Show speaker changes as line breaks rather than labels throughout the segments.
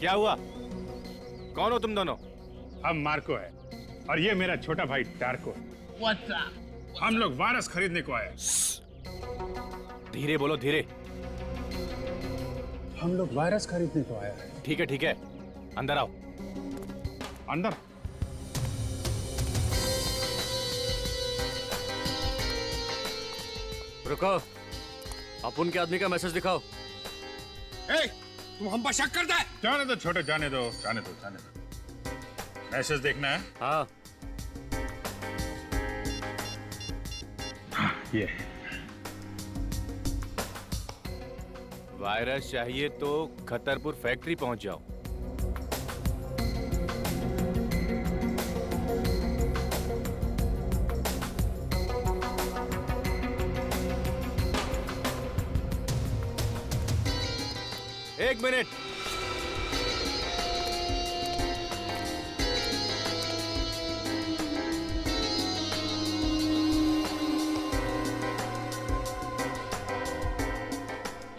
क्या हुआ? कौन हो तुम दोनों?
हम मार्को है और ये मेरा छोटा भाई टार्को। हम लोग वायरस खरीदने को आए।
धीरे बोलो, धीरे।
हम लोग वायरस खरीदने को आए हैं।
ठीक है ठीक है, अंदर आओ।
अंदर?
रुको, अपुन के आदमी का मैसेज दिखाओ।
ए, तुम हम पर शक करता है?
जाने दो छोटे, जाने दो, जाने दो, जाने दो। मैसेज देखना है?
हाँ,
ये
वायरस चाहिए तो खतरपुर फैक्ट्री पहुंच जाओ। एक मिनट।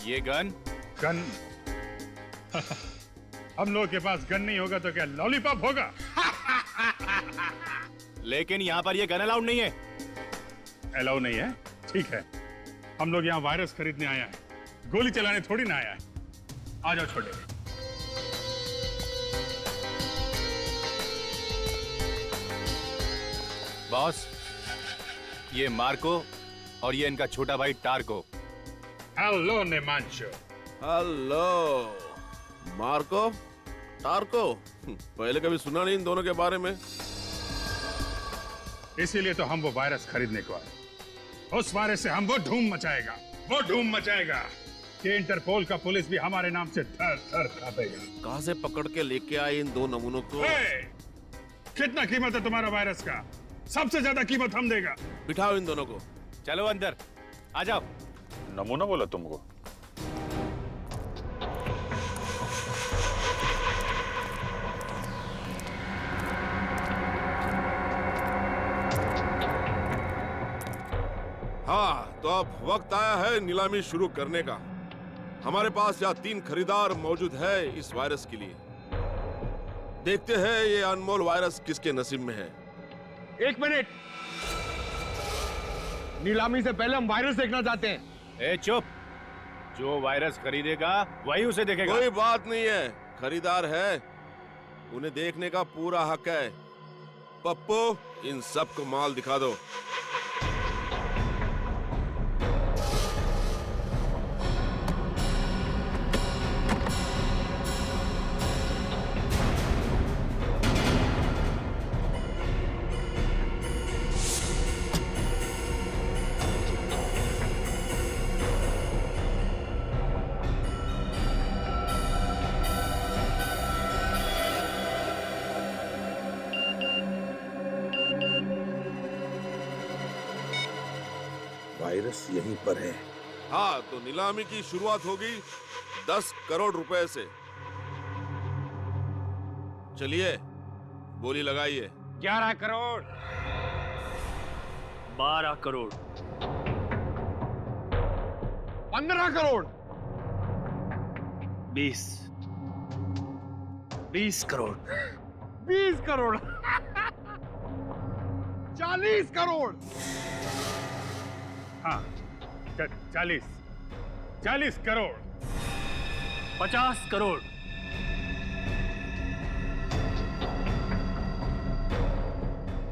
ये गन?
गन? हम लोगों के पास गन नहीं होगा तो क्या लॉलीपॉप होगा?
लेकिन यहाँ पर ये गन अलाउड नहीं है।
अलाउ नहीं है? ठीक है, हम लोग यहाँ वायरस खरीदने आया है, गोली चलाने थोड़ी ना आया है। आ जाओ छोटे।
बॉस, ये मार्को और ये इनका छोटा भाई Tarko.
Hello Nemanshu.
Hello Marco, Tarko. पहले कभी सुना नहीं इन दोनों के बारे में।
इसीलिए तो हम वो वायरस खरीदने को आए। उस वायरस से हम वो धूम मचाएगा, वो धूम मचाएगा कि इंटरपोल का पुलिस भी हमारे नाम से थर थर कांपेगा।
कहां से पकड़ के लेके आए इन दो नमूनों को?
कितना कीमत है तुम्हारा वायरस का? सबसे ज्यादा कीमत हम देगा।
बिठाओ इन दोनों को।
चलो अंदर आ जाओ।
नमूना बोला तुमको?
हाँ, तो अब वक्त आया है नीलामी शुरू करने का। हमारे पास यहाँ 3 खरीदार मौजूद है इस वायरस के लिए। देखते हैं ये अनमोल वायरस किसके नसीब में है।
एक मिनट, नीलामी से पहले हम वायरस देखना चाहते हैं।
ए चुप, जो वायरस खरीदेगा वही उसे देखेगा।
कोई बात नहीं है, खरीदार है, उन्हें देखने का पूरा हक है। पप्पू, इन सबको माल दिखा दो। वायरस यहीं पर है। हाँ, तो नीलामी की शुरुआत होगी 10 करोड़ रुपए से। चलिए, बोली लगाइए।
11 करोड़।
12 करोड़।
15 करोड़।
20 करोड़।
20 करोड़। 40 करोड़।
हाँ, 40 करोड़।
50 करोड़।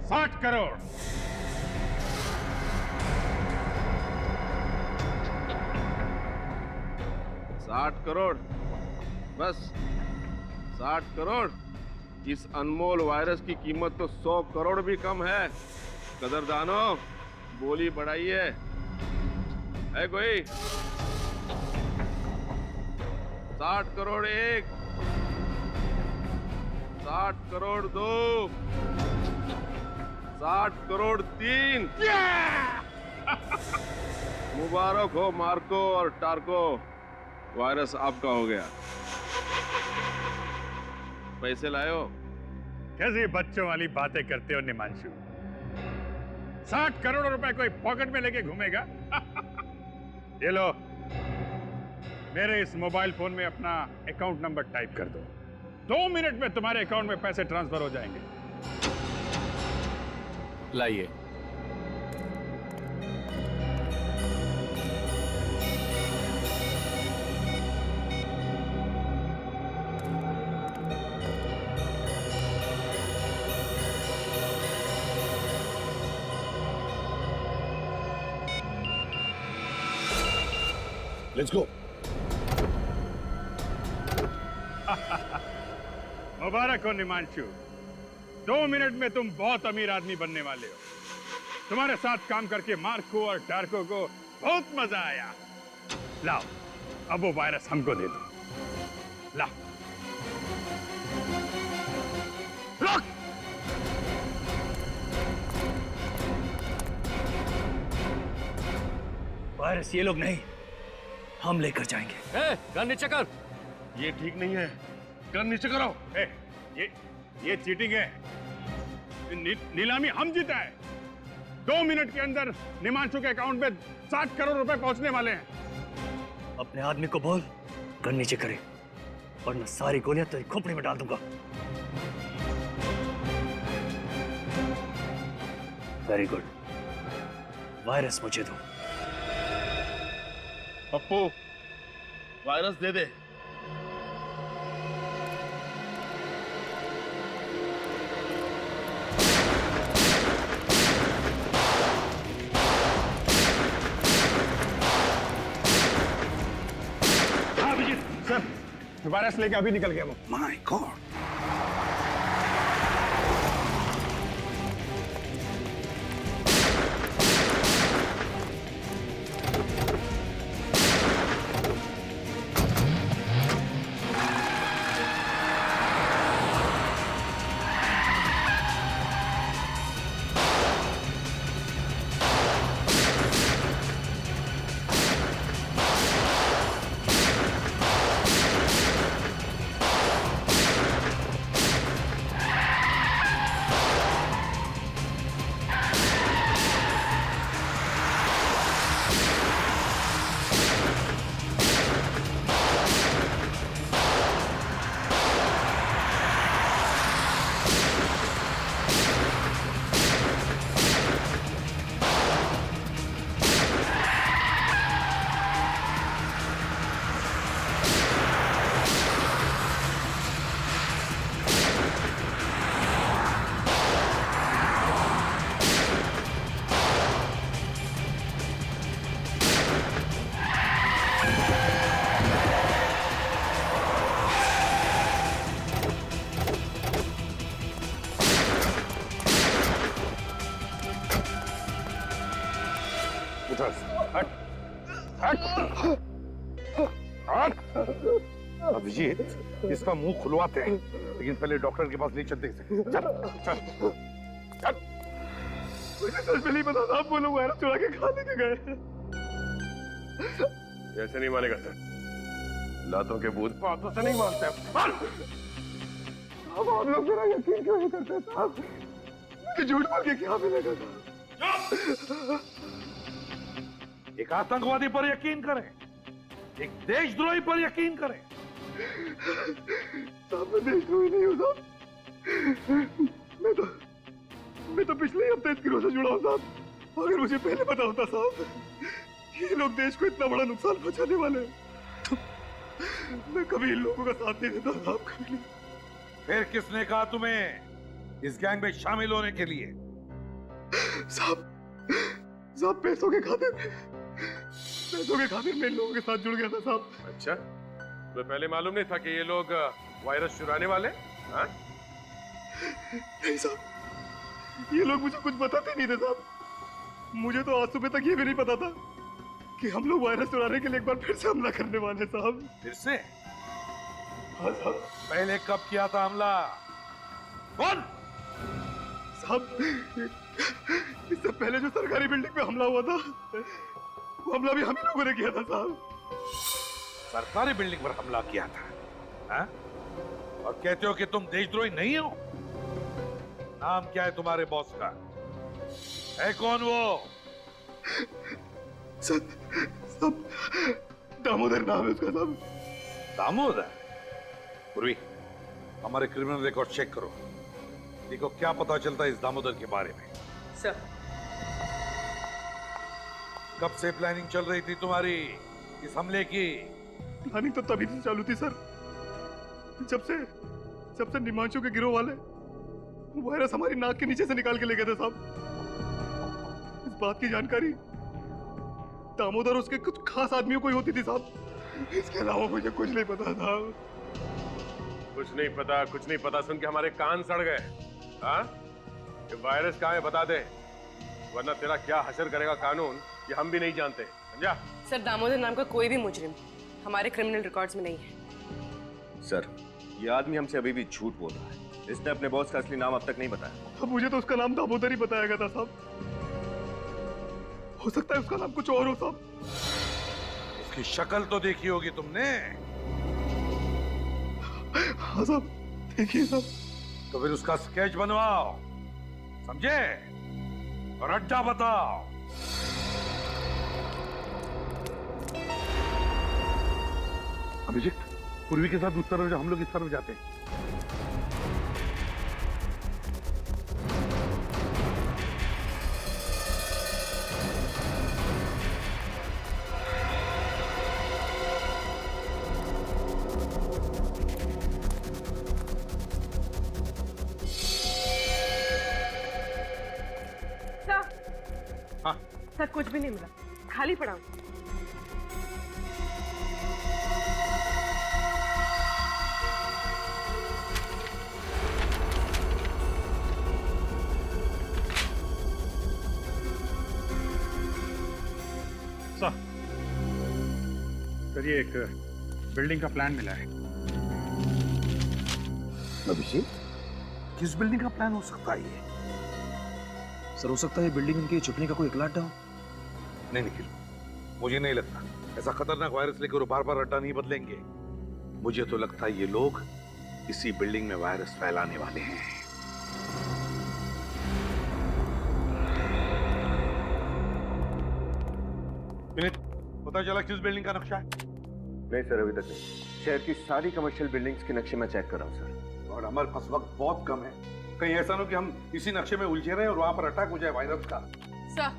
60 करोड़।
60 करोड़। बस 60 करोड़। इस अनमोल वायरस की कीमत तो 100 करोड़ भी कम है। कदरदानो, बोली बढ़ाइए। है कोई? 60 करोड़ 1, 60 करोड़ 2, 60 करोड़ 3। मुबारक हो मार्को और टार्को, वायरस आपका हो गया। पैसे लाए हो?
कैसी बच्चों वाली बातें करते हो निमांशु? 60 करोड़ रुपए कोई पॉकेट में लेके घूमेगा? ये लो, मेरे इस मोबाइल फोन में अपना अकाउंट नंबर टाइप कर दो। 2 मिनट में तुम्हारे अकाउंट में पैसे ट्रांसफर हो जाएंगे।
लाइए।
Let's go. मुबारक हो निमांशु, 2 मिनट में तुम बहुत अमीर आदमी बनने वाले हो। तुम्हारे साथ काम करके मार्को और डार्को को बहुत मजा आया। लाओ, अब वो वायरस हमको दे दो। लाओ। रुक!
वायरस ये लोग नहीं, हम लेकर जाएंगे। गन नीचे कर।
ये ठीक नहीं है, गन नीचे करो।
ये चीटिंग है। नीलामी हम जीता है। 2 मिनट के अंदर निमांशु के अकाउंट में 60 करोड़ रुपए पहुंचने वाले हैं।
अपने आदमी को बोल गन नीचे करे, वरना सारी गोलियां तेरी खोपड़ी में डाल दूंगा। वेरी गुड, वायरस मुझे दो।
पप्पू, वायरस दे दे।
हाँ अभिजीत सर, वायरस लेके अभी निकल गया वो।
माय गॉड,
अभिजीत, इसका मुंह खुलवाते हैं, लेकिन पहले डॉक्टर के पास ले चलते हैं। चल चल चल।
मुझे सच में नहीं पता था, आप वो लोग वायरस चुरा के खा लेके गए। ऐसे नहीं मानेगा सर, लातों के भूत बातों से नहीं मानते। अब आप लोग मेरा यकीन क्यों नहीं करते साहब? मुझे झूठ बोल के क्या मिलेगा साहब?
एक आतंकवादी पर यकीन करें, एक देशद्रोही पर यकीन करें।
साहब मैं देशद्रोही नहीं हूँ साहब, मैं तो पिछले हफ्ते इस गिरोह से जुड़ा हूँ साहब। अगर मुझे पहले पता होता साहब ये लोग देश को इतना बड़ा नुकसान पहुंचाने वाले हैं, तो मैं कभी इन लोगों का साथ नहीं देता साहब, कभी नहीं।
फिर किसने कहा तुम्हें इस गैंग में शामिल होने के लिए?
साहब पैसों के खातिर मैं इन लोगों के साथ जुड़ गया था साहब। अच्छा, तो पहले मालूम नहीं था कि ये लोग वायरस चुराने वाले? हाँ? नहीं साहब, ये लोग मुझे कुछ बताते नहीं थे साहब। मुझे तो आज सुबह तक ये भी नहीं पता था कि हम लोग वायरस चुराने के लिए एक बार फिर से हमला करने वाले साहब।
फिर से?
हाँ साहब।
पहले कब किया था हमला? कौन?
साहब इससे पहले जो सरकारी बिल्डिंग पे हमला हुआ था, वो हमला भी हम ही लोगों ने किया था साहब।
सरकारी बिल्डिंग पर हमला किया था? हाँ? और कहते हो कि तुम देशद्रोही नहीं हो? नाम क्या है तुम्हारे बॉस का? है कौन वो?
सब दामोदर नाम है उसका साहब।
दामोदर? पूर्वी, हमारे क्रिमिनल रिकॉर्ड चेक करो। देखो क्या पता चलता है इस दामोदर के बारे में।
सर,
कब से प्लानिंग चल रही थी तुम्हारी इस हमले की?
प्लानिंग तो तभी से चालू थी सर, जब से निमांशु के गिरोह वाले वायरस हमारी नाक के नीचे से निकाल के ले गए थे साहब। इस बात की जानकारी दामोदर उसके कुछ खास आदमियों को ही होती थी साहब। इसके अलावा मुझे कुछ नहीं पता था।
कुछ नहीं पता सुन के हमारे कान सड़ गए। हाँ, ये वायरस कहाँ है बता दे, वरना तेरा क्या हशर करेगा कानून ये हम भी नहीं जानते, समझा?
सर दामोदर नाम का कोई भी मुजरिम हमारे क्रिमिनल रिकॉर्ड्स में नहीं है।
सर, ये आदमी हमसे अभी भी झूठ बोल रहा है। इसने अपने बॉस का असली नाम अब तक नहीं बताया।
अब मुझे तो उसका नाम दामोदर ही बताया गया था साहब। हो सकता है उसका नाम कुछ और हो साहब।
उसकी शक्ल तो देखी होगी तुमने।
हाँ साहब, देखिए साहब।
तो फिर उसका स्केच बनवाओ, समझे? और अड्डा बताओ।
अभिजीत, पूर्वी के साथ उस तरफ हम लोग इस तरफ जाते हैं।
सर कुछ भी नहीं मिला, खाली पड़ा हूं।
सर ये एक बिल्डिंग का प्लान मिला है।
अभिषेक, किस बिल्डिंग का प्लान हो सकता है ये?
सर हो सकता है बिल्डिंग इनके छुपने का कोई इकलाटा हो।
नहीं निखिल, मुझे नहीं लगता ऐसा खतरनाक वायरस लेकर बार बार अड्डा नहीं बदलेंगे। मुझे तो लगता है ये लोग इसी बिल्डिंग में वायरस फैलाने वाले हैं। पता चला किस बिल्डिंग का नक्शा है?
नहीं सर, अभी तक नहीं। शहर की सारी कमर्शियल बिल्डिंग्स के नक्शे मैं चेक कर रहा हूँ सर।
और हमारे पास वक्त बहुत कम है, कहीं ऐसा ना हो कि हम इसी नक्शे में उलझे रहे और वहां पर अटैक हो जाए वायरस का।
सर,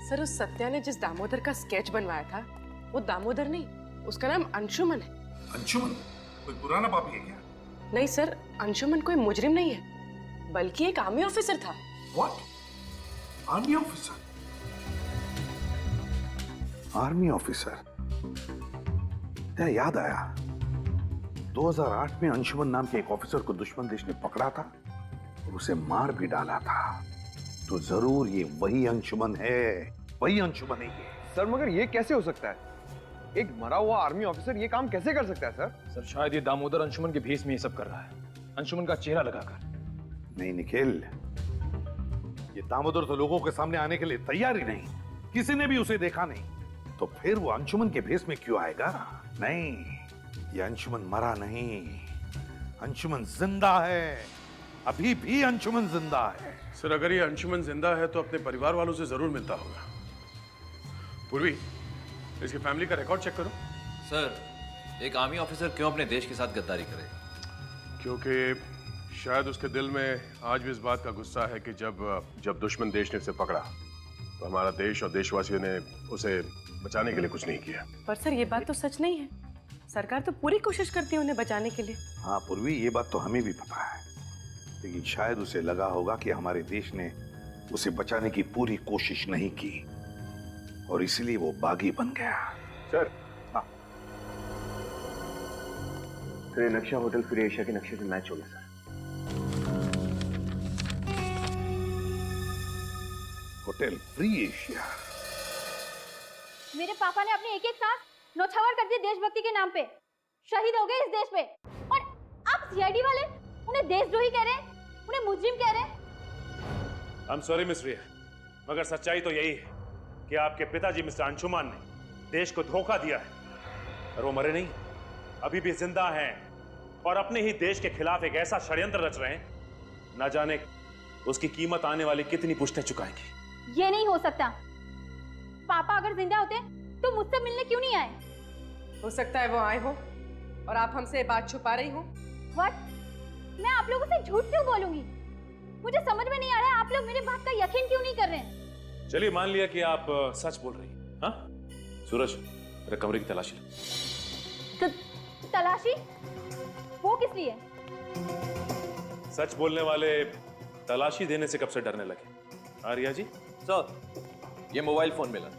सर उस सत्या ने जिस दामोदर का स्केच बनवाया था वो दामोदर नहीं, उसका नाम अंशुमन है।
अंशुमन कोई पुराना पापी है क्या?
नहीं सर, अंशुमन कोई मुजरिम नहीं है, बल्कि एक आर्मी ऑफिसर था।
What? Army officer? Army officer? क्या याद आया, 2008 में अंशुमन नाम के एक ऑफिसर को दुश्मन देश ने पकड़ा था और उसे मार भी डाला था। तो जरूर ये वही अंशुमन है, वही अंशुमन है ये।
सर मगर ये कैसे हो सकता है? एक मरा हुआ आर्मी ऑफिसर ये काम कैसे कर सकता है सर?
सर शायद ये दामोदर अंशुमन के भेष में ये सब कर रहा है, अंशुमन का चेहरा लगाकर।
नहीं निखिल, ये दामोदर तो लोगों के सामने आने के लिए तैयार ही नहीं, किसी ने भी उसे देखा नहीं, तो फिर वो अंशुमन के भेष में क्यों आएगा? नहीं, ये अंशुमन मरा नहीं, अंशुमन जिंदा है, अभी भी अंशुमन जिंदा है।
सर अगर ये अंशुमन जिंदा है तो अपने परिवार वालों से जरूर मिलता होगा। पूर्वी, इसकी फैमिली का रिकॉर्ड चेक करो।
सर, एक आर्मी ऑफिसर क्यों अपने देश के साथ गद्दारी करे?
क्योंकि शायद उसके दिल में आज भी इस बात का गुस्सा है कि जब दुश्मन देश ने उसे पकड़ा तो हमारा देश और देशवासियों ने उसे बचाने के लिए कुछ नहीं किया।
पर सर ये बात तो सच नहीं है, सरकार तो पूरी कोशिश करती है उन्हें बचाने के लिए।
हाँ पूर्वी, ये बात तो हमें भी पता है, लेकिन शायद उसे लगा होगा कि हमारे देश ने उसे बचाने की पूरी कोशिश नहीं की और इसलिए वो बागी बन गया।
सर, हाँ सर, ये नक्शा होटल फ्री एशिया के नक्शे से मैच हो गया सर।
Hotel free Asia?
मेरे पापा ने अपने एक एक सांस नौछावर कर दिए देशभक्ति के नाम पे, शहीद हो गए इस देश पे, और अब सीआईडी वाले उन्हें देशद्रोही कह रहे हैं, उन्हें मुजरिम कह रहे हैं।
I'm sorry मिस रिया, मगर सच्चाई तो यही है कि आपके पिताजी मिस्टर अंशुमान ने देश को धोखा दिया है और वो मरे नहीं, अभी भी जिंदा हैं और अपने ही देश के खिलाफ एक ऐसा षड्यंत्र रच रहे हैं, ना जाने उसकी कीमत आने वाली कितनी पुश्तें चुकाएंगी।
ये नहीं हो सकता। पापा अगर जिंदा होते तो मुझसे मिलने क्यों नहीं आए?
हो सकता है वो आए हो, और आप हमसे बात छुपा रही हो।
व्हाट? मैं आप लोगों से झूठ क्यों बोलूंगी? मुझे समझ में नहीं आ रहा है आप लोग मेरी बात का यकीन क्यों नहीं कर रहे हैं?
चलिए मान लिया कि आप सच बोल रही हैं। हाँ सूरज, मेरे कमरे की तलाशी लो।
तलाशी? वो किस लिए?
सच बोलने वाले तलाशी देने से कब से डरने लगे? आर्या जी?
सर, ये मोबाइल फोन मिला,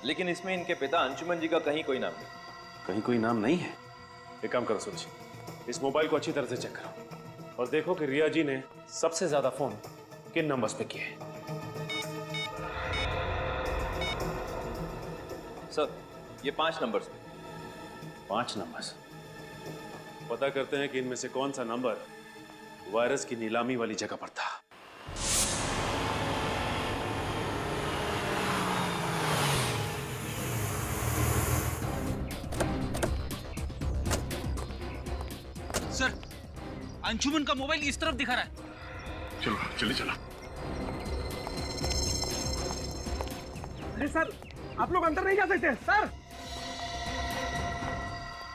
लेकिन इसमें इनके पिता अंशुमन जी का कहीं कोई नाम नहीं।
कहीं कोई नाम नहीं है? एक काम करो सूरज, इस मोबाइल को अच्छी तरह से चेक करो और देखो कि रिया जी ने सबसे ज्यादा फोन किन नंबर्स पे किए हैं।
सर, ये 5 नंबर्स पे।
5 नंबर्स? पता करते हैं कि इनमें से कौन सा नंबर वायरस की नीलामी वाली जगह पर था।
सर, अंशुमन का मोबाइल इस तरफ दिखा रहा है।
चलो चलिए चलो।
अरे सर, आप लोग अंदर नहीं जा सकते सर।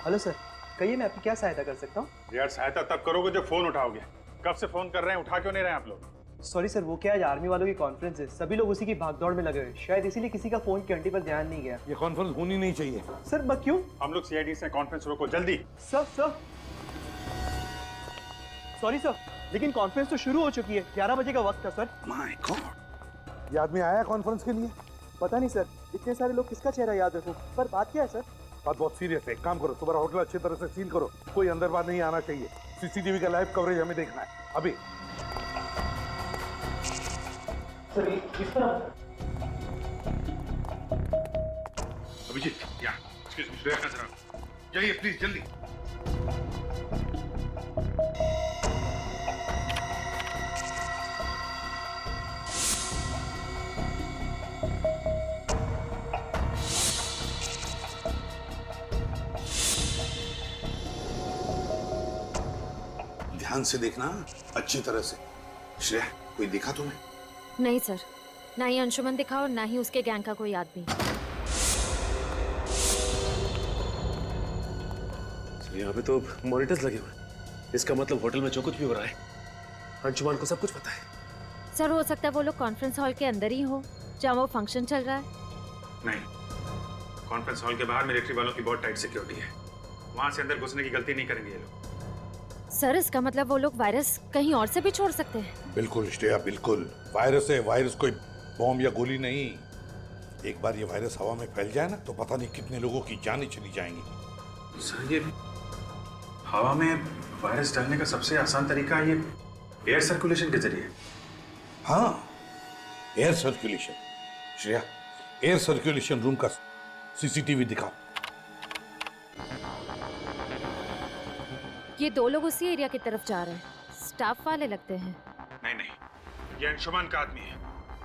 हेलो सर, कहिए मैं आपकी क्या सहायता कर सकता हूँ?
यार सहायता तब करोगे जब फोन उठाओगे। कब से फोन कर रहे हैं, उठा क्यों नहीं रहे हैं आप लोग?
सॉरी सर, वो क्या आज आर्मी वालों की कॉन्फ्रेंस है, सभी लोग उसी की भागदौड़ में लगे हुए, शायद इसीलिए किसी का फोन की घंटी पर ध्यान नहीं गया।
ये कॉन्फ्रेंस होनी नहीं चाहिए।
सर बस क्यों?
हम लोग सीआईडी से कॉन्फ्रेंस रोको जल्दी।
सर सॉरी सर, लेकिन कॉन्फ्रेंस तो शुरू हो चुकी है, 11 बजे का वक्त था सर।
माय गॉड, ये आदमी आया कॉन्फ्रेंस के लिए?
पता नहीं सर, इतने सारे लोग किसका चेहरा याद रखूं, पर बात क्या है सर?
बात बहुत सीरियस है। एक काम करो, तुम्हारा होटल अच्छी तरह से सील करो, कोई अंदर बाहर नहीं आना चाहिए। सीसीटीवी का लाइव कवरेज हमें देखना है अभी।
सर इस तरह।
अभिजीत, यहाँ एक्सक्यूज मी, श्रेया नजर आओ। जाइए प्लीज जल्दी।
ध्यान से देखना, अच्छी तरह से। श्रेया, कोई दिखा तुम्हें?
नहीं सर, ना ही अंशुमन दिखा और ना ही उसके गैंग का कोई आदमी।
यहाँ पे तो मॉनिटर्स लगे हुए हैं, इसका मतलब होटल में जो कुछ भी हो रहा है अंशुमान को सब कुछ पता है।
सर हो सकता है वो लोग कॉन्फ्रेंस हॉल के अंदर ही हो जहाँ वो फंक्शन चल रहा है।
नहीं, कॉन्फ्रेंस हॉल के बाहर मिलिट्री वालों की बहुत टाइट सिक्योरिटी है, वहां से अंदर घुसने की गलती नहीं करेंगे ये लोग।
सर इसका मतलब वो लोग वायरस कहीं और से भी छोड़ सकते हैं।
बिल्कुल श्रेया, बिल्कुल। वायरस है, वायरस कोई बॉम्ब या गोली नहीं। एक बार ये वायरस हवा में फैल जाए ना तो पता नहीं कितने लोगों की जानें चली जाएंगी।
सर ये हवा में वायरस डालने का सबसे आसान तरीका ये एयर सर्कुलेशन के जरिए।
हाँ, air circulation. Shreya, air circulation room का सीसीटीवी दिखाओ।
ये 2 लोग उसी एरिया की तरफ जा रहे हैं, स्टाफ वाले लगते हैं।
नहीं, ये अंशुमान का आदमी है।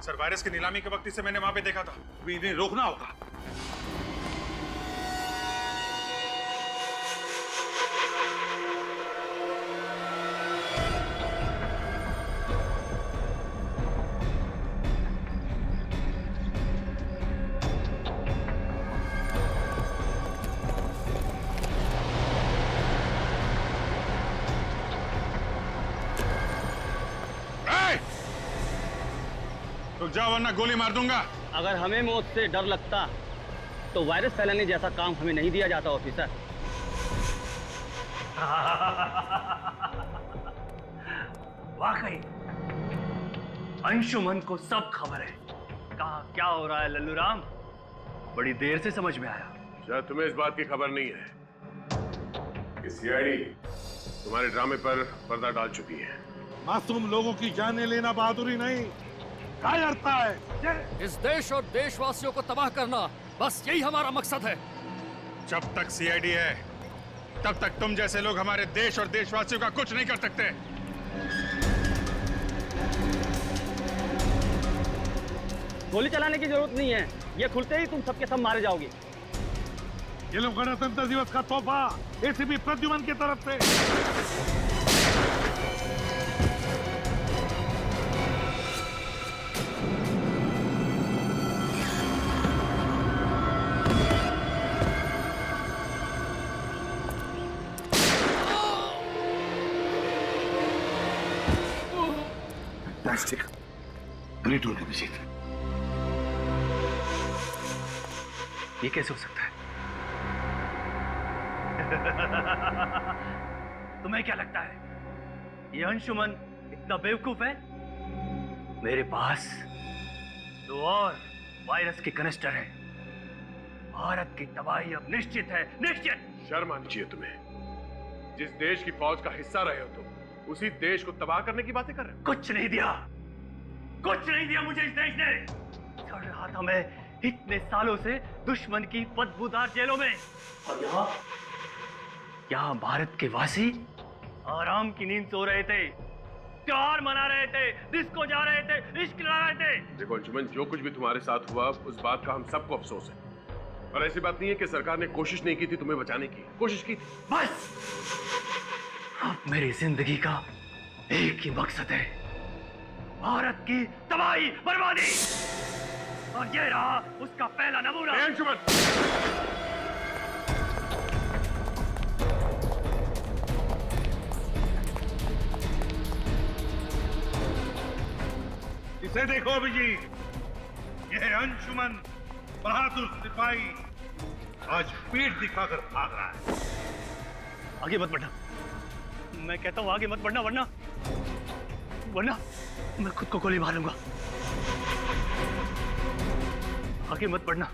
सर वायरस की नीलामी के वक्त इसे मैंने वहां पे देखा था, अभी इन्हें रोकना होगा। रुक जाओ वरना गोली मार दूंगा।
अगर हमें मौत से डर लगता तो वायरस फैलाने जैसा काम हमें नहीं दिया जाता ऑफिसर।
वाकई अंशुमन को सब खबर है, कहा क्या हो रहा है लल्लू राम, बड़ी देर से समझ में आया।
शायद तुम्हें इस बात की खबर नहीं है कि सीआईडी तुम्हारे ड्रामे पर पर्दा डाल चुकी है।
मासूम लोगों की जानें लेना बहादुरी नहीं, कायरता है।
इस देश और देशवासियों को तबाह करना, बस यही हमारा मकसद है।
जब तक सीआईडी है तब तक तुम जैसे लोग हमारे देश और देशवासियों का कुछ नहीं कर सकते।
गोली चलाने की जरूरत नहीं है, ये खुलते ही तुम सबके सब मारे जाओगे।
ये लोग गणतंत्र दिवस का तोहफा एसीपी प्रद्युमन की तरफ से। Fantastic, great role Abhijeet.
ये कैसे हो सकता है? तुम्हें क्या लगता है ये अंशुमन इतना बेवकूफ है? मेरे पास 2 और वायरस के कनिस्टर हैं। भारत की तबाही अब निश्चित है, निश्चित।
शर्म आनी चाहिए तुम्हें। जिस देश की फौज का हिस्सा रहे हो तुम, उसी देश को तबाह करने की बातें कर रहे हो।
कुछ नहीं दिया, कुछ नहीं दिया मुझे इस देश ने। चढ़ रहा था मैं इतने सालों से दुश्मन की बदबूदार जेलों में, और यहाँ भारत के वासी आराम की नींद सो रहे थे, त्योहार मना रहे थे, डिस्को जा रहे थे, इश्क ला रहे थे।
देखो अंशुमन, जो कुछ भी तुम्हारे साथ हुआ उस बात का हम सबको अफसोस है, और ऐसी बात नहीं है कि सरकार ने कोशिश नहीं की थी तुम्हें बचाने की, कोशिश की थी।
बस अब मेरी जिंदगी का एक ही मकसद है, भारत की तबाही, बर्बादी, और ये रहा उसका पहला नमूना।
अंशुमन,
इसे देखो अभिजीत, यह अंशुमन बहादुर सिपाही आज पीठ दिखाकर भाग रहा है।
आगे मत बढ़ना, मैं कहता हूं आगे मत बढ़ना, वरना मैं खुद को गोली मारूंगा। आगे मत बढ़ना।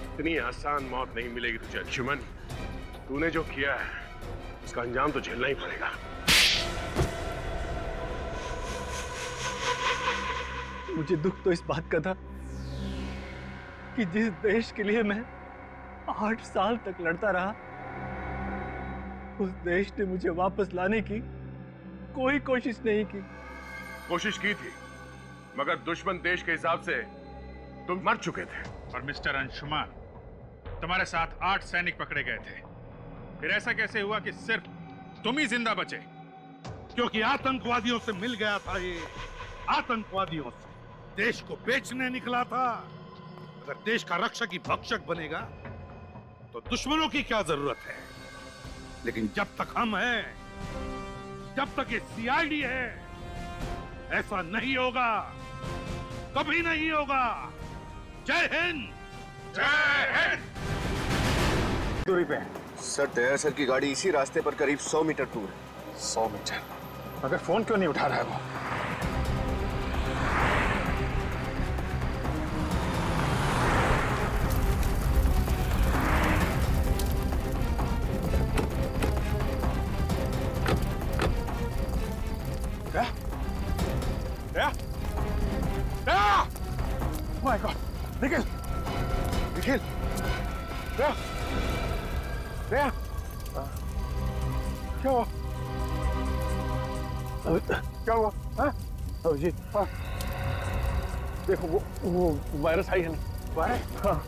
इतनी आसान मौत नहीं मिलेगी तुझे अंशुमन। तूने जो किया है उसका अंजाम तो झेलना ही पड़ेगा।
मुझे दुख तो इस बात का था कि जिस देश के लिए मैं 8 साल तक लड़ता रहा, उस देश ने मुझे वापस लाने की कोई कोशिश नहीं की।
कोशिश की थी, मगर दुश्मन देश के हिसाब से तुम मर चुके थे।
और मिस्टर अंशुमान, तुम्हारे साथ 8 सैनिक पकड़े गए थे, फिर ऐसा कैसे हुआ कि सिर्फ तुम ही जिंदा बचे?
क्योंकि आतंकवादियों से मिल गया था। ये आतंकवादियों से देश को बेचने निकला था। अगर देश का रक्षक ही भक्षक बनेगा तो दुश्मनों की क्या जरूरत है? लेकिन जब तक हम हैं, जब तक ये सीआईडी है, ऐसा नहीं होगा, कभी नहीं होगा। जय हिंद, जय हिंद।
दूरी पे सर, तैयार सर की गाड़ी इसी रास्ते पर करीब 100 मीटर दूर है।
100 मीटर? मगर फोन क्यों नहीं उठा रहा है वो?
माय गॉड, निखिल, निखिल, क्या हुआ? क्या हुआ? अभिजीत, हाँ, देखो वो वायरस आई है ना? वायरस? हाँ।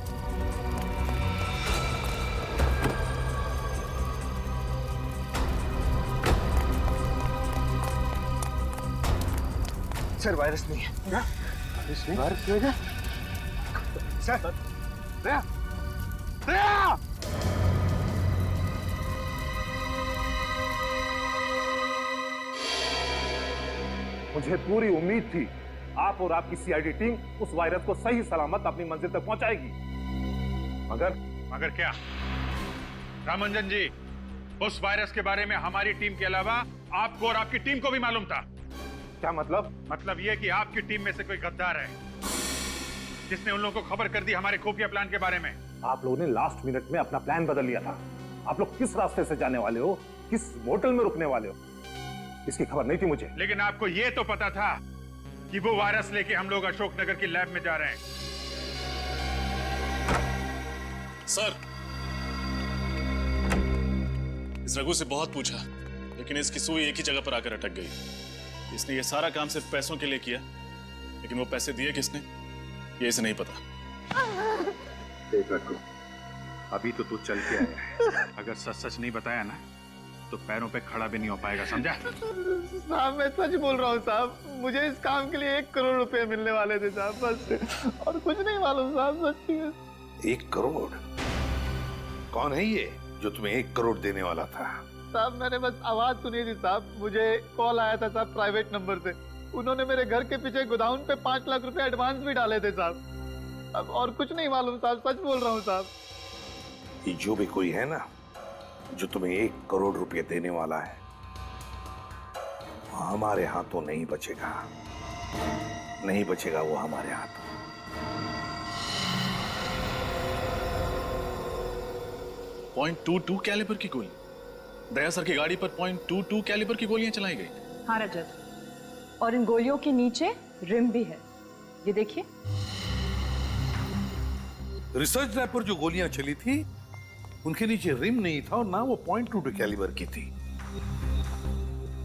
सर वायरस नहीं है।
क्या? वायरस नहीं है? सर, दया, दया! मुझे पूरी उम्मीद थी आप और आपकी सीआईडी टीम उस वायरस को सही सलामत अपनी मंजिल तक पहुंचाएगी,
मगर क्या रामंजन जी, उस वायरस के बारे में हमारी टीम के अलावा आपको और आपकी टीम को भी मालूम था।
क्या मतलब?
मतलब ये कि आपकी टीम में से कोई गद्दार है जिसने उन लोगों को खबर कर दी हमारे खुफिया प्लान के बारे में।
आप लोगों ने लास्ट मिनट में अपना प्लान बदल लिया था। आप लोग किस रास्ते से जाने वाले हो, किस होटल में रुकने वाले हो, इसकी खबर नहीं थी मुझे।
लेकिन आपको ये तो पता था कि वो वायरस लेके हम लोग अशोकनगर की लैब में जा रहे हैं।
सर, इस रघु से बहुत पूछा, लेकिन इसकी सुई एक ही जगह पर आकर अटक गई। इसने ये सारा काम सिर्फ पैसों के लिए किया, लेकिन वो पैसे दिए किसने ये इसे नहीं पता।
देख रघु, अभी तो तू चल के आया है, अगर सच सच नहीं बताया ना तो पैरों पे खड़ा भी नहीं हो पाएगा, समझा?
साहब मैं सच बोल रहा हूँ साहब, मुझे इस काम के लिए 1 करोड़ रुपए मिलने वाले थे साहब, बस और कुछ नहीं मालूम साहब, सच्ची।
1 करोड़? कौन है ये जो तुम्हें 1 करोड़ देने वाला था?
साहब, मैंने बस आवाज सुनी थी साहब। मुझे कॉल आया था साहब प्राइवेट नंबर से। उन्होंने मेरे घर के पीछे गोदाउन पे 5 लाख रुपए एडवांस भी डाले थे साहब। अब और कुछ नहीं मालूम साहब, सच बोल रहा हूँ साहब।
ये जो भी कोई है ना, जो तुम्हें 1 करोड़ रुपए देने वाला है, हमारे हाथों नहीं बचेगा, नहीं बचेगा वो हमारे हाथों।
.22 कैलिबर की गोली, दया सर की गाड़ी पर .22 कैलिबर की गोलियां चलाई गई।
हाँ रजत, और इन गोलियों के नीचे रिम भी है, ये देखिए।
रिसर्च लैब पर जो गोलियां चली थी उनके नीचे रिम नहीं था और ना वो .22 कैलिबर की थी,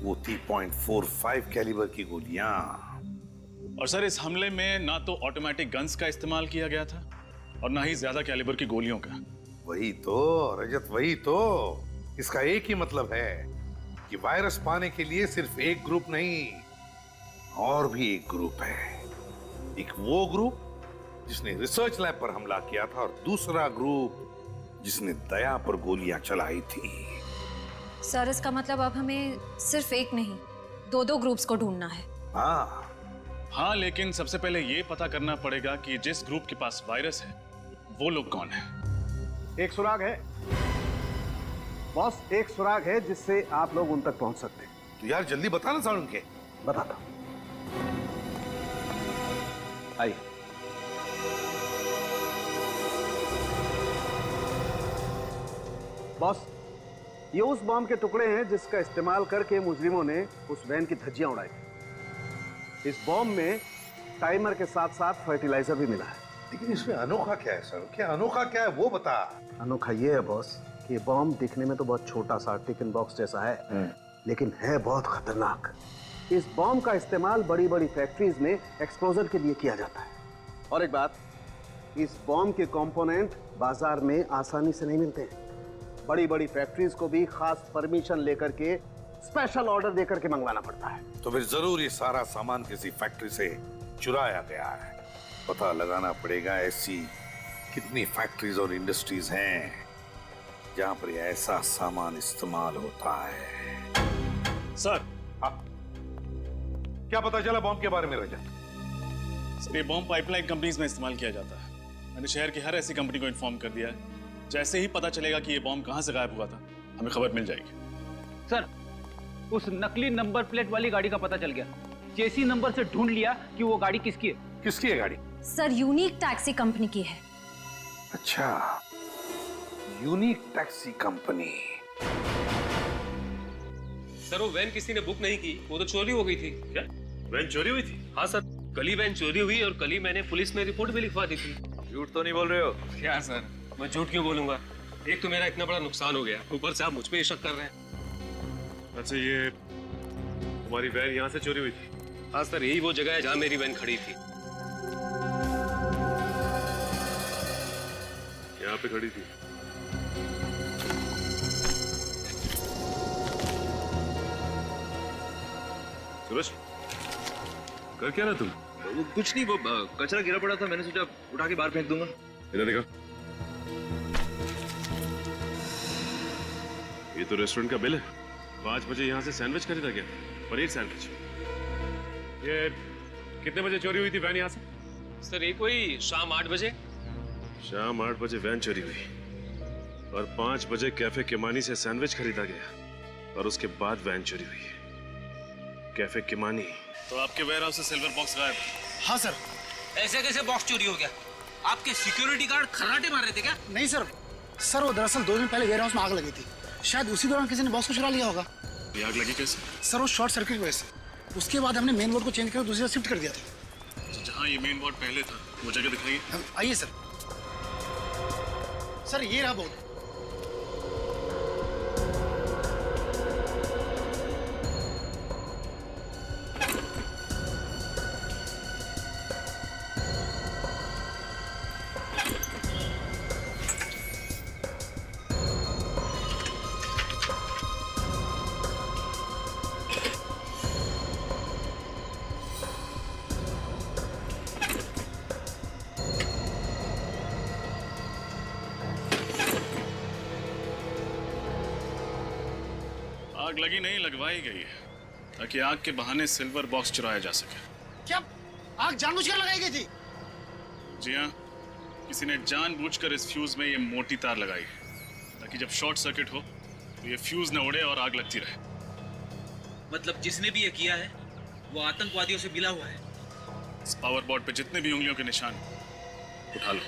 वो थी .45 कैलिबर की गोलियां।
और सर इस हमले में ना तो ऑटोमेटिक गन्स का इस्तेमाल किया गया था और ना ही ज्यादा कैलिबर की गोलियों का।
वही तो रजत, वही तो। इसका एक ही मतलब है कि वायरस पाने के लिए सिर्फ एक ग्रुप नहीं, और भी एक ग्रुप है। एक वो ग्रुप जिसने रिसर्च लैब पर हमला किया था और दूसरा ग्रुप जिसने दया पर गोलियां चलाई थी।
सर इसका मतलब अब हमें सिर्फ एक नहीं 2 ग्रुप्स को ढूंढना है।
हाँ, लेकिन सबसे पहले ये पता करना पड़ेगा कि जिस ग्रुप के पास वायरस है वो लोग कौन है।
एक सुराग है बॉस, एक सुराग है जिससे आप लोग उन तक पहुंच सकते हैं।
तो यार जल्दी बताना साउंड के।
बताता आइए। बॉस, ये उस बॉम्ब के टुकड़े हैं जिसका इस्तेमाल करके मुजरिमों ने उस वैन की धज्जियां उड़ाई थी। इस बॉम्ब में टाइमर के साथ साथ फर्टिलाइजर भी मिला है।
लेकिन इसमें अनोखा क्या है सर? क्या अनोखा क्या है वो बता।
अनोखा ये है बॉस कि बॉम्ब दिखने में तो बहुत छोटा सा टिफिन बॉक्स जैसा है, लेकिन है बहुत खतरनाक। इस बॉम्ब का इस्तेमाल बड़ी बड़ी फैक्ट्रीज में एक्सप्लोजर के लिए किया जाता है। और एक बात, इस बॉम्ब के कंपोनेंट बाजार में आसानी से नहीं मिलते हैं। बड़ी बड़ी फैक्ट्रीज को भी खास परमिशन लेकर के स्पेशल ऑर्डर देकर के मंगवाना पड़ता है।
तो फिर जरूर ये सारा सामान किसी फैक्ट्री से चुराया गया है। पता लगाना पड़ेगा ऐसी कितनी फैक्ट्रीज और इंडस्ट्रीज हैं जहां पर ये ऐसा सामान इस्तेमाल होता है।
सर,
क्या पता चला बॉम्ब के बारे में रजत?
सर ये बॉम्ब पाइपलाइन कंपनीज में इस्तेमाल किया जाता है। मैंने शहर की हर ऐसी कंपनी को इन्फॉर्म कर दिया है। जैसे ही पता चलेगा कि ये बॉम्ब कहां से गायब हुआ था, हमें खबर मिल जाएगी।
सर, उस नकली नंबर प्लेट वाली गाड़ी का पता चल गया। चेसी नंबर से ढूंढ लिया कि वो गाड़ी किसकी है।
किसकी है गाड़ी?
सर यूनिक टैक्सी कंपनी की है।
अच्छा, यूनिक टैक्सी कंपनी।
सर वो वैन किसी ने बुक नहीं की, वो तो चोरी हो गई थी।
क्या वैन चोरी हुई थी?
हाँ सर, कल ही वैन चोरी हुई और कल ही मैंने पुलिस में रिपोर्ट भी लिखवा दी थी।
झूठ तो नहीं बोल रहे हो?
क्या सर, मैं झूठ क्यों बोलूंगा? एक तो मेरा इतना बड़ा नुकसान हो गया, ऊपर से आप मुझ पे ही शक कर रहे हैं।
अच्छा, ये तुम्हारी वैन यहाँ से चोरी हुई थी?
हाँ सर, यही वो जगह है जहाँ मेरी वैन खड़ी थी।
यहाँ पे खड़ी थी? सूरज, कर क्या रहा तुम?
वो कुछ नहीं, वो कचरा गिरा पड़ा था, मैंने सोचा उठा के बाहर फेंक दूंगा।
इधर देखो, ये तो रेस्टोरेंट का बिल है। 5 बजे यहाँ से सैंडविच खरीदा गया, पनीर सैंडविच। ये कितने बजे चोरी हुई थी वैन यहाँ से?
सर ये कोई शाम 8 बजे।
शाम 8 बजे वैन चोरी हुई और 5 बजे कैफे किमानी से सैंडविच खरीदा गया और उसके बाद वैन चोरी हुई। Cafe Kimani.
तो आपके वेयरहाउस से सिल्वर बॉक्स गायब?
हाँ सर। ऐसे कैसे बॉक्स चोरी हो गया? आपके सिक्योरिटी गार्ड खर्राटे मार रहे थे क्या?
नहीं सर, सर वो दरअसल 2 दिन पहले वेयरहाउस में आग लगी थी। शायद उसी दौरान किसी ने बॉक्स को चुरा लिया होगा।
ये आग लगी कैसे?
सर वो शॉर्ट सर्किट की वजह से। उसके बाद हमने मेन बोर्ड को चेंज करके दूसरी जगह शिफ्ट कर दिया था।
तो जहाँ ये मेन बोर्ड पहले था वो जगह दिखाइए।
आइए सर। सर ये रहा बोर्ड।
आग लगी नहीं, लगवाई गई है ताकि आग के बहाने सिल्वर बॉक्स चुराया जा सके।
क्या आग जानबूझकर लगाई गई थी?
जी हाँ, किसी ने जानबूझकर इस फ्यूज में ये मोटी तार लगाई है ताकि जब शॉर्ट सर्किट हो तो ये फ्यूज न उड़े और आग लगती रहे।
मतलब जिसने भी ये किया है वो आतंकवादियों से मिला हुआ है।
इस पावर बोर्ड पे जितने भी उंगलियों के निशान हैं, उठा लो।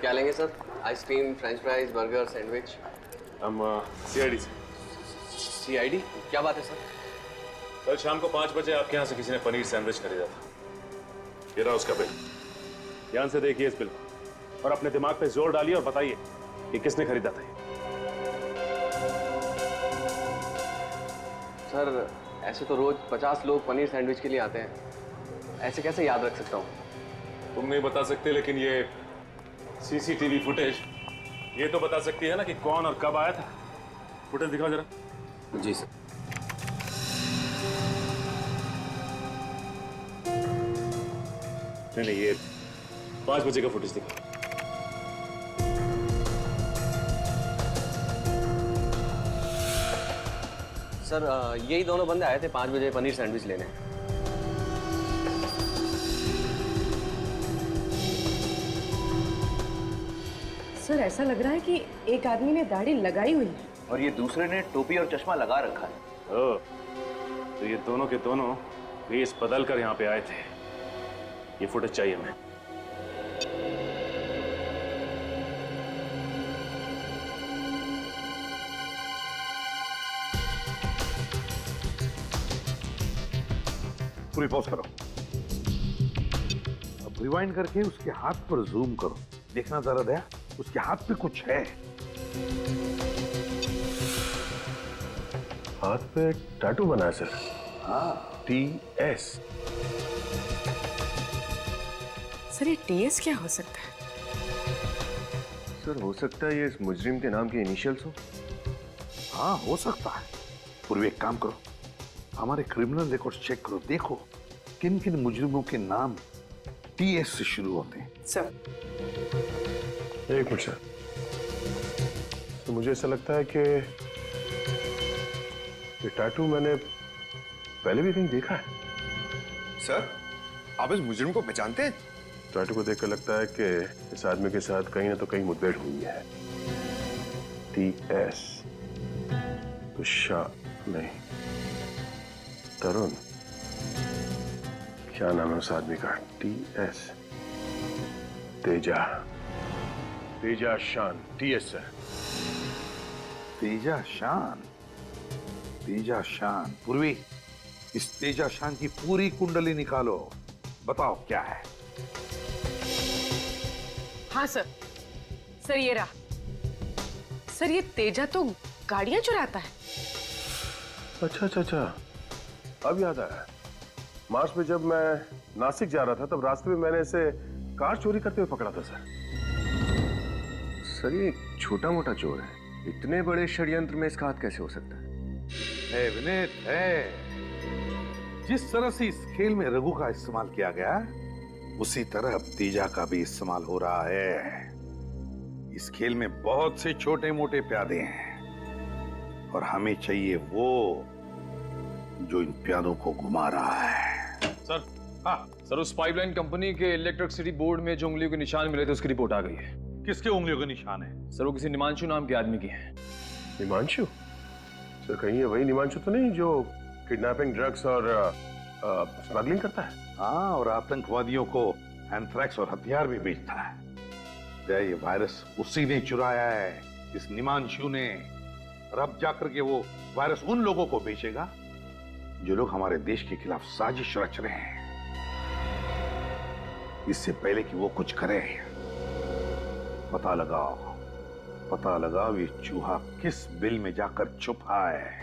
क्या लेंगे sir? Ice cream, French fries, burger, sandwich?
हम सीआईडी से।
सीआईडी? क्या बात है सर?
कल शाम को 5 बजे आपके यहाँ से किसी ने पनीर सैंडविच खरीदा था। ये रहा उसका बिल। ध्यान से देखिए इस बिल को और अपने दिमाग पे जोर डालिए और बताइए कि किसने खरीदा था।
सर ऐसे तो रोज 50 लोग पनीर सैंडविच के लिए आते हैं, ऐसे कैसे याद रख सकता हूँ?
तुम नहीं बता सकते, लेकिन ये सीसीटीवी फुटेज ये तो बता सकती है ना कि कौन और कब आया था। फुटेज दिखाओ जरा।
जी सर।
नहीं, ये 5 बजे का फुटेज दिखाओ।
सर यही दोनों बंदे आए थे 5 बजे पनीर सैंडविच लेने।
सर ऐसा लग रहा है कि एक आदमी ने दाढ़ी लगाई हुई है
और ये दूसरे ने टोपी और चश्मा लगा रखा है।
ओह, तो ये दोनों के दोनों भेस बदल कर यहाँ पे आए थे। ये फुटेज चाहिए हमें।
पूरी पॉज करो। अब रिवाइंड करके उसके हाथ पर जूम करो। देखना जरा दया, उसके हाथ पे कुछ है।
हाथ पे टैटू बना है सर।
हाँ,
TS।
सर ये TS क्या हो सकता है?
सर हो सकता है ये इस मुजरिम के नाम के इनिशियल्स हो।
हाँ हो सकता है। पूर्व एक काम करो, हमारे क्रिमिनल रिकॉर्ड चेक करो, देखो किन किन मुजरिमों के नाम TS से शुरू होते हैं।
सर
एक मिनट सर, तो मुझे ऐसा लगता है कि ये टैटू मैंने पहले भी कहीं देखा है।
सर आप इस मुजरिम को पहचानते हैं?
टैटू को देखकर लगता है कि इस आदमी के साथ कहीं ना तो कहीं मुठभेड़ हुई है। TS तुषार नहीं, तरुण, क्या नाम है उस आदमी का? TS तेजा, तेजा शान। TS है।
तेजा शान, तेजा शान। पूर्वी इस तेजा शान की पूरी कुंडली निकालो, बताओ क्या है।
हाँ सर, सर ये रहा। सर ये तेजा तो गाड़ियां चुराता है।
अच्छा अच्छा अच्छा, अब याद आया। मार्च में जब मैं नासिक जा रहा था तब रास्ते में मैंने इसे कार चोरी करते हुए पकड़ा था सर।
सर ये छोटा मोटा चोर है, इतने बड़े षड्यंत्र में इसका हाथ कैसे हो सकता है?
विनीत है। जिस तरह से इस खेल में रघु का इस्तेमाल किया गया, उसी तरह अब तेजा का भी इस्तेमाल हो रहा है। इस खेल में बहुत से छोटे मोटे प्यादे हैं और हमें चाहिए वो जो इन प्यादों को घुमा रहा है।
सर, हाँ सर, उस पाइपलाइन कंपनी के इलेक्ट्रिसिटी बोर्ड में जो उंगलियों के निशान मिले थे उसकी रिपोर्ट आ गई है।
किसके उंगलियों के निशान है?
सर वो किसी निमांशु नाम के आदमी की है।
निमांशु? सर कहीं ये वही निमांशु तो नहीं जो किडनैपिंग, ड्रग्स और स्मगलिंग करता है?
हाँ, और आतंकवादियों को एंथ्रैक्स और हथियार भी बेचता है। ये वायरस उसी ने चुराया है इस निमांशु ने रब जाकर के वो वायरस उन लोगों को बेचेगा जो लोग हमारे देश के खिलाफ साजिश रच रहे हैं। इससे पहले कि वो कुछ करे, पता लगाओ ये चूहा किस बिल में जाकर छुपा है।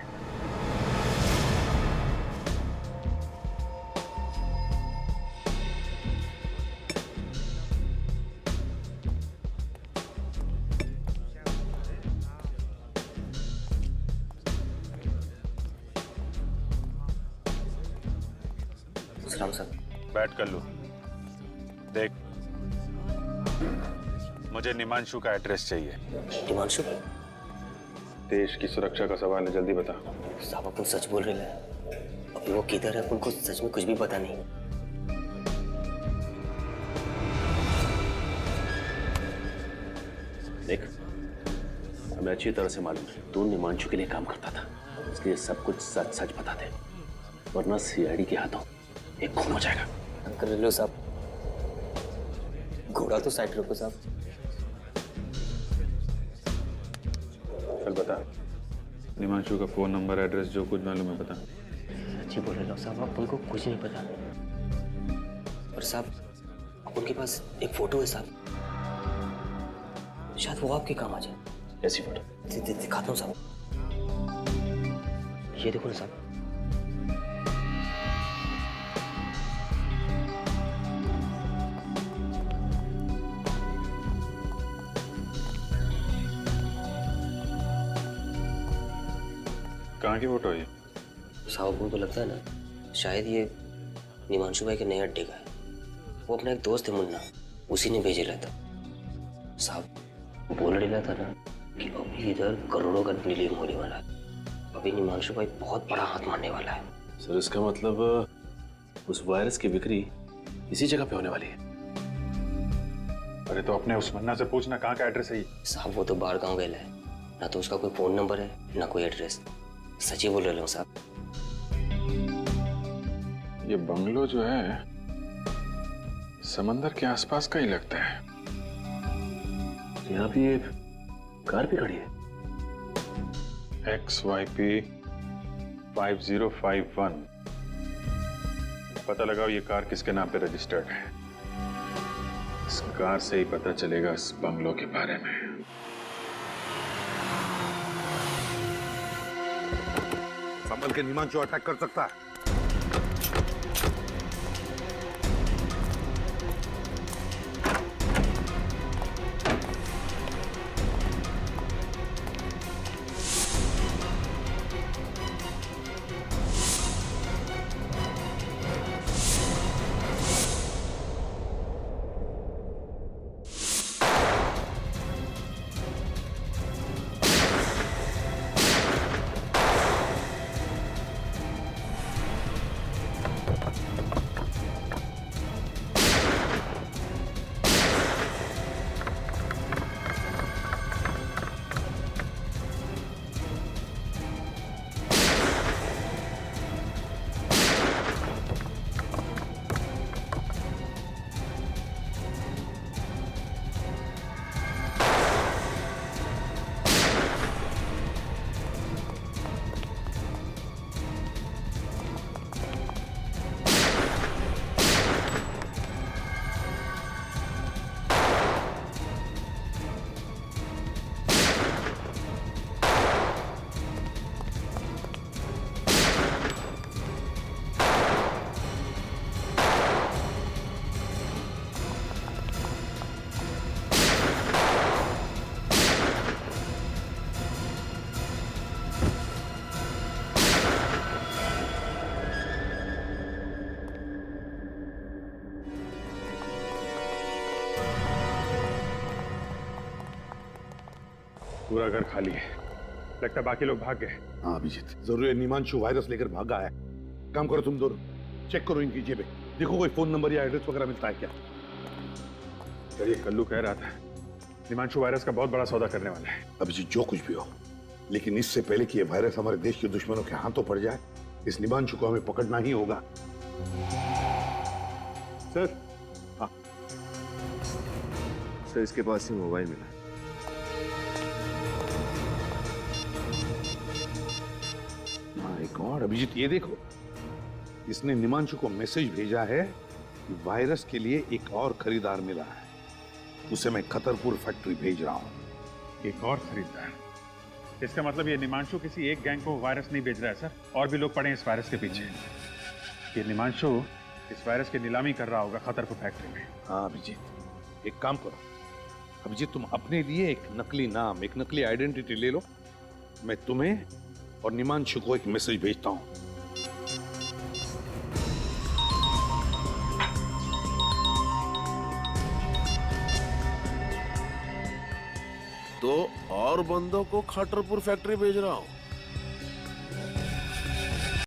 बैठ कर लो। देख, मुझे निमांशु का एड्रेस चाहिए।
निमांशु?
देश की सुरक्षा का सवाल है, जल्दी बता।
साहब अपन सच बोल रहे हैं। अभी वो किधर है अपन को सच में कुछ भी पता नहीं।
देख, हमें अच्छी तरह से मालूम है तू निमांशु के लिए काम करता था, इसलिए सब कुछ सच सच बता दे, वरना सीआईडी के हाथों एक खून हो जाएगा।
अंकल लो साहब, घोड़ा तो साइड रखो साहब।
चल बता, निमांशु का फोन नंबर, एड्रेस, जो कुछ मालूम है बता।
सच्ची बोल रहे हो साहब, आप उनको कुछ नहीं पता। और साहब उनके पास एक फोटो है साहब, शायद वो आपके काम आ जाए।
ऐसी फोटो
दिखाता हूँ साहब, ये देखो ना साहब।
कहाँ की फोटो है ये?
साहब को तो लगता है ना शायद ये निमांशु भाई के नए अड्डे का है। वो अपना एक दोस्त है मुन्ना, उसी ने भेजे था। साहब बोल रहा था ना कि अभी इधर करोड़ों का डीलिंग होने वाला है। अभी निमांशु भाई बहुत बड़ा हाथ मारने वाला है।
सर इसका मतलब उस वायरस की बिक्री इसी जगह पे होने वाली है।
अरे तो अपने उस मुन्ना से पूछना कहाँ का एड्रेस है ये।
साहब वो तो बाहर गाँव गया है, ना तो उसका कोई फोन नंबर है ना कोई एड्रेस। सच्ची बोल रहे हो साहब।
ये बंगलो जो है समंदर के आसपास का ही लगता है। यहाँ भी ये कार भी खड़ी है, XYP 5051। पता लगाओ ये कार किसके नाम पे रजिस्टर्ड है। इस कार से ही पता चलेगा इस बंगलो के बारे में।
संभल के, निमांशु अटैक कर सकता है।
पूरा घर खाली है, लगता है बाकी लोग भाग गए।
हाँ अभिजीत, जरूर निमांशु वायरस लेकर भागा है। काम करो तुम दोनों, चेक करो इनकी जेबें, देखो कोई फोन नंबर या एड्रेस वगैरह मिलता है क्या।
सर ये कल्लू कह रहा था निमांशु वायरस का बहुत बड़ा सौदा करने वाला है।
अभिजीत जो कुछ भी हो, लेकिन इससे पहले कि ये वायरस हमारे देश के दुश्मनों के हाथों पड़ जाए, इस निमांशु को हमें पकड़ना ही होगा।
सर
सर इसके पास से मोबाइल मिला।
माय गॉड अभिजीत, ये देखो, इसने निमांशु को मैसेज भेजा है कि वायरस के लिए एक और खरीदार मिला है, उसे मैं खतरपुर फैक्ट्री भेज रहा हूं।
एक और खरीदार? इसका मतलब ये निमांशु किसी एक गैंग को वायरस नहीं भेज रहा है सर, और भी लोग पड़े हैं इस वायरस के पीछे। ये निमांशु इस वायरस की नीलामी कर रहा होगा खतरपुर फैक्ट्री में।
हाँ अभिजीत, एक काम करो अभिजीत, तुम अपने लिए एक नकली नाम, एक नकली आइडेंटिटी ले लो, मैं तुम्हें और निमांशु को एक मैसेज भेजता हूं।
तो और बंदों को खतरपुर फैक्ट्री भेज रहा हूं।